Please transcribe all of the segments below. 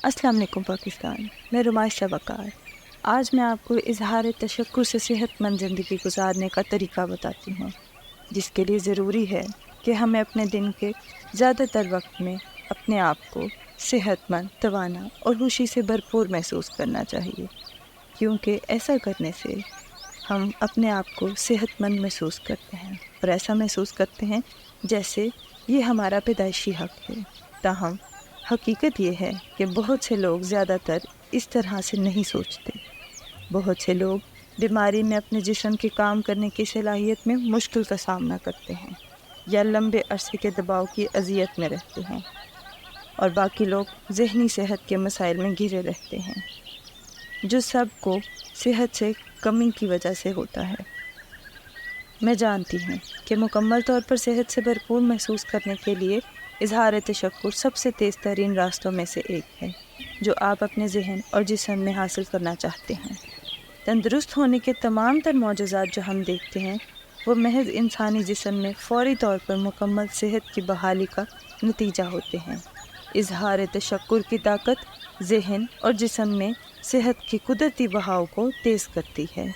السلام علیکم پاکستان، میں رمائشہ وقار۔ آج میں آپ کو اظہار تشکر سے صحت مند زندگی گزارنے کا طریقہ بتاتی ہوں، جس کے لیے ضروری ہے کہ ہمیں اپنے دن کے زیادہ تر وقت میں اپنے آپ کو صحت مند، توانا اور خوشی سے بھرپور محسوس کرنا چاہیے، کیونکہ ایسا کرنے سے ہم اپنے آپ کو صحت مند محسوس کرتے ہیں اور ایسا محسوس کرتے ہیں جیسے یہ ہمارا پیدائشی حق ہے۔ تاہم حقیقت یہ ہے کہ بہت سے لوگ زیادہ تر اس طرح سے نہیں سوچتے۔ بہت سے لوگ بیماری میں اپنے جسم کے کام کرنے کی صلاحیت میں مشکل کا سامنا کرتے ہیں یا لمبے عرصے کے دباؤ کی اذیت میں رہتے ہیں، اور باقی لوگ ذہنی صحت کے مسائل میں گھرے رہتے ہیں، جو سب کو صحت سے کمی کی وجہ سے ہوتا ہے۔ میں جانتی ہوں کہ مکمل طور پر صحت سے بھرپور محسوس کرنے کے لیے اظہار تشکر سب سے تیز ترین راستوں میں سے ایک ہے جو آپ اپنے ذہن اور جسم میں حاصل کرنا چاہتے ہیں۔ تندرست ہونے کے تمام تر معجزات جو ہم دیکھتے ہیں وہ محض انسانی جسم میں فوری طور پر مکمل صحت کی بحالی کا نتیجہ ہوتے ہیں۔ اظہار تشکر کی طاقت ذہن اور جسم میں صحت کی قدرتی بہاؤ کو تیز کرتی ہے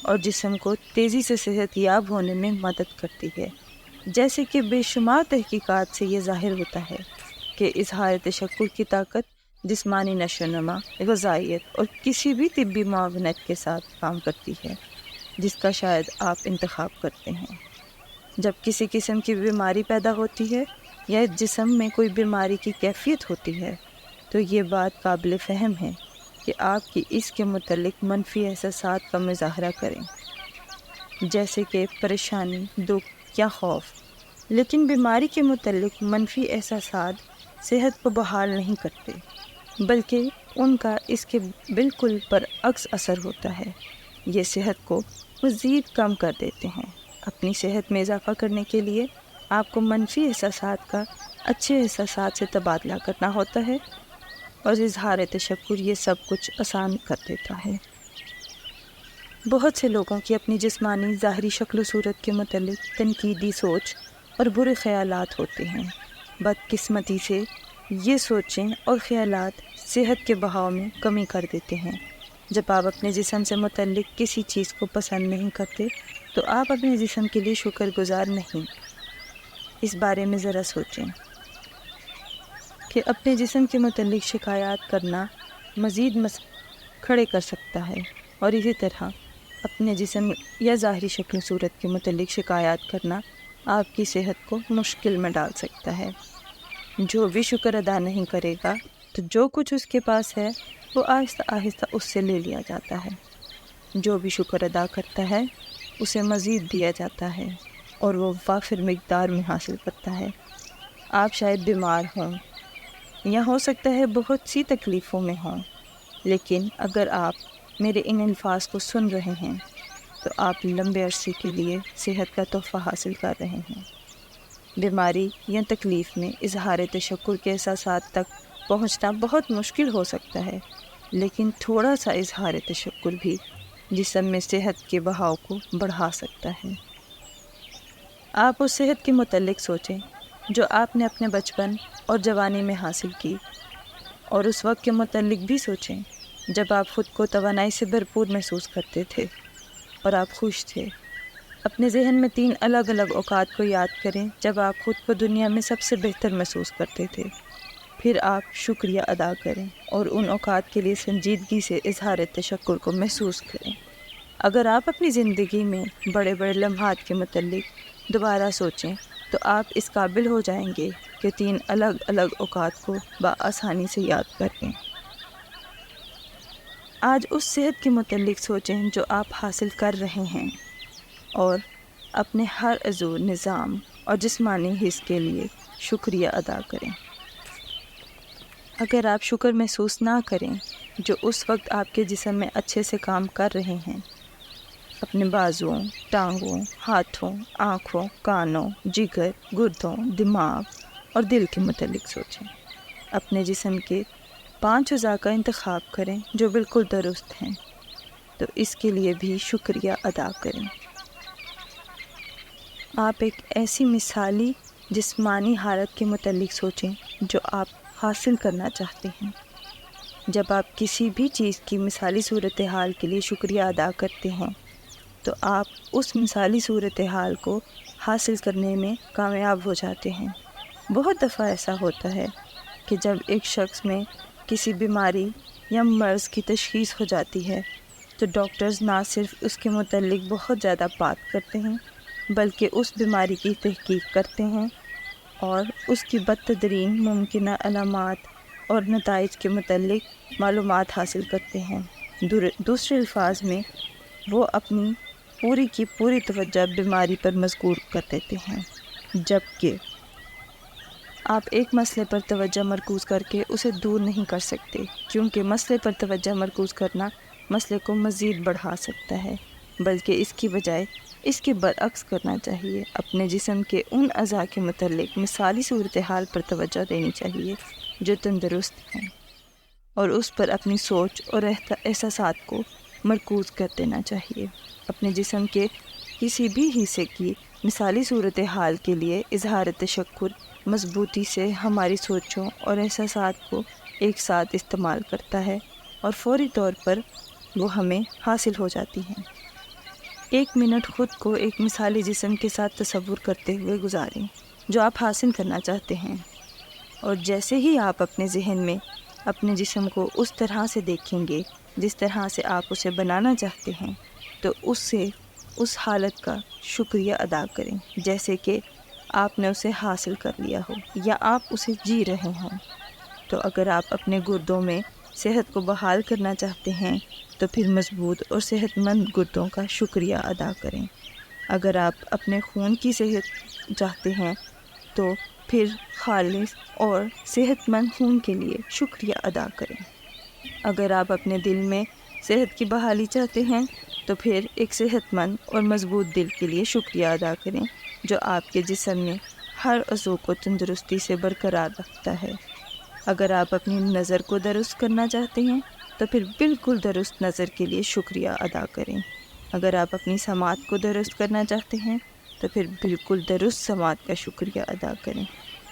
اور جسم کو تیزی سے صحت یاب ہونے میں مدد کرتی ہے۔ جیسے کہ بے شمار تحقیقات سے یہ ظاہر ہوتا ہے کہ اظہار تشکر کی طاقت جسمانی نشو و نما، غذائیت اور کسی بھی طبی معاونت کے ساتھ کام کرتی ہے جس کا شاید آپ انتخاب کرتے ہیں۔ جب کسی قسم کی بیماری پیدا ہوتی ہے یا جسم میں کوئی بیماری کی کیفیت ہوتی ہے تو یہ بات قابل فہم ہے کہ آپ کی اس کے متعلق منفی احساسات کا مظاہرہ کریں، جیسے کہ پریشانی، دکھ یا خوف۔ لیکن بیماری کے متعلق منفی احساسات صحت کو بحال نہیں کرتے، بلکہ ان کا اس کے بالکل برعکس اثر ہوتا ہے۔ یہ صحت کو مزید کم کر دیتے ہیں۔ اپنی صحت میں اضافہ کرنے کے لیے آپ کو منفی احساسات کا اچھے احساسات سے تبادلہ کرنا ہوتا ہے، اور اظہار تشکر یہ سب کچھ آسان کر دیتا ہے۔ بہت سے لوگوں کی اپنی جسمانی ظاہری شکل و صورت کے متعلق تنقیدی سوچ اور برے خیالات ہوتے ہیں۔ بدقسمتی سے یہ سوچیں اور خیالات صحت کے بہاؤ میں کمی کر دیتے ہیں۔ جب آپ اپنے جسم سے متعلق کسی چیز کو پسند نہیں کرتے تو آپ اپنے جسم کے لیے شکر گزار نہیں۔ اس بارے میں ذرا سوچیں کہ اپنے جسم کے متعلق شکایات کرنا مزید کھڑے کر سکتا ہے، اور اسی طرح اپنے جسم یا ظاہری شکل و صورت کے متعلق شکایات کرنا آپ کی صحت کو مشکل میں ڈال سکتا ہے۔ جو بھی شکر ادا نہیں کرے گا تو جو کچھ اس کے پاس ہے وہ آہستہ آہستہ اس سے لے لیا جاتا ہے۔ جو بھی شکر ادا کرتا ہے اسے مزید دیا جاتا ہے اور وہ وافر مقدار میں حاصل کرتا ہے۔ آپ شاید بیمار ہوں یا ہو سکتا ہے بہت سی تکلیفوں میں ہوں، لیکن اگر آپ میرے ان الفاظ کو سن رہے ہیں تو آپ لمبے عرصے کے لیے صحت کا تحفہ حاصل کر رہے ہیں۔ بیماری یا تکلیف میں اظہار تشکر کے احساسات تک پہنچنا بہت مشکل ہو سکتا ہے، لیکن تھوڑا سا اظہار تشکر بھی جسم میں صحت کے بہاؤ کو بڑھا سکتا ہے۔ آپ اس صحت کے متعلق سوچیں جو آپ نے اپنے بچپن اور جوانی میں حاصل کی، اور اس وقت کے متعلق بھی سوچیں جب آپ خود کو توانائی سے بھرپور محسوس کرتے تھے اور آپ خوش تھے۔ اپنے ذہن میں 3 الگ الگ اوقات کو یاد کریں جب آپ خود کو دنیا میں سب سے بہتر محسوس کرتے تھے۔ پھر آپ شکریہ ادا کریں اور ان اوقات کے لیے سنجیدگی سے اظہار تشکر کو محسوس کریں۔ اگر آپ اپنی زندگی میں بڑے بڑے لمحات کے متعلق دوبارہ سوچیں تو آپ اس قابل ہو جائیں گے کہ 3 الگ الگ اوقات کو بآسانی سے یاد کریں۔ آج اس صحت کے متعلق سوچیں جو آپ حاصل کر رہے ہیں، اور اپنے ہر عضو، نظام اور جسمانی حص کے لیے شکریہ ادا کریں۔ اگر آپ شکر محسوس نہ کریں جو اس وقت آپ کے جسم میں اچھے سے کام کر رہے ہیں، اپنے بازوؤں، ٹانگوں، ہاتھوں، آنکھوں، کانوں، جگر، گردوں، دماغ اور دل کے متعلق سوچیں۔ اپنے جسم کے 5 اعضاء کا انتخاب کریں جو بالکل درست ہیں، تو اس کے لیے بھی شکریہ ادا کریں۔ آپ ایک ایسی مثالی جسمانی حالت کے متعلق سوچیں جو آپ حاصل کرنا چاہتے ہیں۔ جب آپ کسی بھی چیز کی مثالی صورتحال کے لیے شکریہ ادا کرتے ہیں تو آپ اس مثالی صورتحال کو حاصل کرنے میں کامیاب ہو جاتے ہیں۔ بہت دفعہ ایسا ہوتا ہے کہ جب ایک شخص میں کسی بیماری یا مرض کی تشخیص ہو جاتی ہے تو ڈاکٹرز نہ صرف اس کے متعلق بہت زیادہ بات کرتے ہیں بلکہ اس بیماری کی تحقیق کرتے ہیں اور اس کی بدترین ممکنہ علامات اور نتائج کے متعلق معلومات حاصل کرتے ہیں۔ دوسرے الفاظ میں وہ اپنی پوری کی پوری توجہ بیماری پر مذکور کر دیتے ہیں، جبکہ آپ ایک مسئلے پر توجہ مرکوز کر کے اسے دور نہیں کر سکتے، کیونکہ مسئلے پر توجہ مرکوز کرنا مسئلے کو مزید بڑھا سکتا ہے، بلکہ اس کی بجائے اس کے برعکس کرنا چاہیے۔ اپنے جسم کے ان اعضاء کے متعلق مثالی صورتحال پر توجہ دینی چاہیے جو تندرست ہیں، اور اس پر اپنی سوچ اور احساسات کو مرکوز کر دینا چاہیے۔ اپنے جسم کے کسی بھی حصے کی مثالی صورتحال کے لیے اظہار تشکر مضبوطی سے ہماری سوچوں اور احساسات کو ایک ساتھ استعمال کرتا ہے اور فوری طور پر وہ ہمیں حاصل ہو جاتی ہیں۔ 1 منٹ خود کو ایک مثالی جسم کے ساتھ تصور کرتے ہوئے گزاریں جو آپ حاصل کرنا چاہتے ہیں، اور جیسے ہی آپ اپنے ذہن میں اپنے جسم کو اس طرح سے دیکھیں گے جس طرح سے آپ اسے بنانا چاہتے ہیں تو اس حالت کا شکریہ ادا کریں جیسے کہ آپ نے اسے حاصل کر لیا ہو یا آپ اسے جی رہے ہوں۔ تو اگر آپ اپنے گردوں میں صحت کو بحال کرنا چاہتے ہیں تو پھر مضبوط اور صحت مند گردوں کا شکریہ ادا کریں۔ اگر آپ اپنے خون کی صحت چاہتے ہیں تو پھر خالص اور صحت مند خون کے لیے شکریہ ادا کریں۔ اگر آپ اپنے دل میں صحت کی بحالی چاہتے ہیں تو پھر ایک صحت مند اور مضبوط دل کے لیے شکریہ ادا کریں جو آپ کے جسم میں ہر عضو کو تندرستی سے برقرار رکھتا ہے۔ اگر آپ اپنی نظر کو درست کرنا چاہتے ہیں تو پھر بالکل درست نظر کے لیے شکریہ ادا کریں۔ اگر آپ اپنی سماعت کو درست کرنا چاہتے ہیں تو پھر بالکل درست سماعت کا شکریہ ادا کریں۔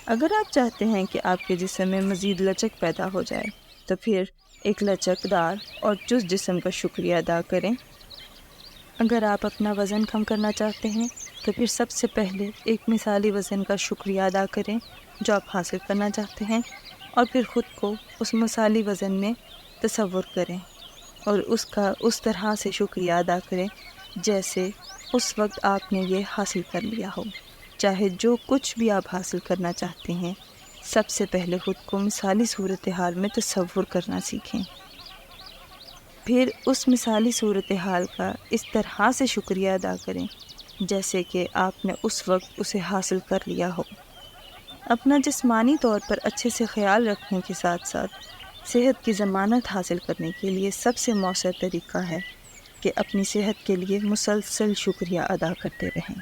اگر آپ چاہتے ہیں کہ آپ کے جسم میں مزید لچک پیدا ہو جائے تو پھر ایک لچکدار اور چست جسم کا شکریہ ادا کریں۔ اگر آپ اپنا وزن کم کرنا چاہتے ہیں تو پھر سب سے پہلے ایک مثالی وزن کا شکریہ ادا کریں جو آپ حاصل کرنا چاہتے ہیں، اور پھر خود کو اس مثالی وزن میں تصور کریں اور اس کا اس طرح سے شکریہ ادا کریں جیسے اس وقت آپ نے یہ حاصل کر لیا ہو۔ چاہے جو کچھ بھی آپ حاصل کرنا چاہتے ہیں، سب سے پہلے خود کو مثالی صورتحال میں تصور کرنا سیکھیں، پھر اس مثالی صورتحال کا اس طرح سے شکریہ ادا کریں جیسے کہ آپ نے اس وقت اسے حاصل کر لیا ہو۔ اپنا جسمانی طور پر اچھے سے خیال رکھنے کے ساتھ ساتھ صحت کی ضمانت حاصل کرنے کے لیے سب سے مؤثر طریقہ ہے کہ اپنی صحت کے لیے مسلسل شکریہ ادا کرتے رہیں۔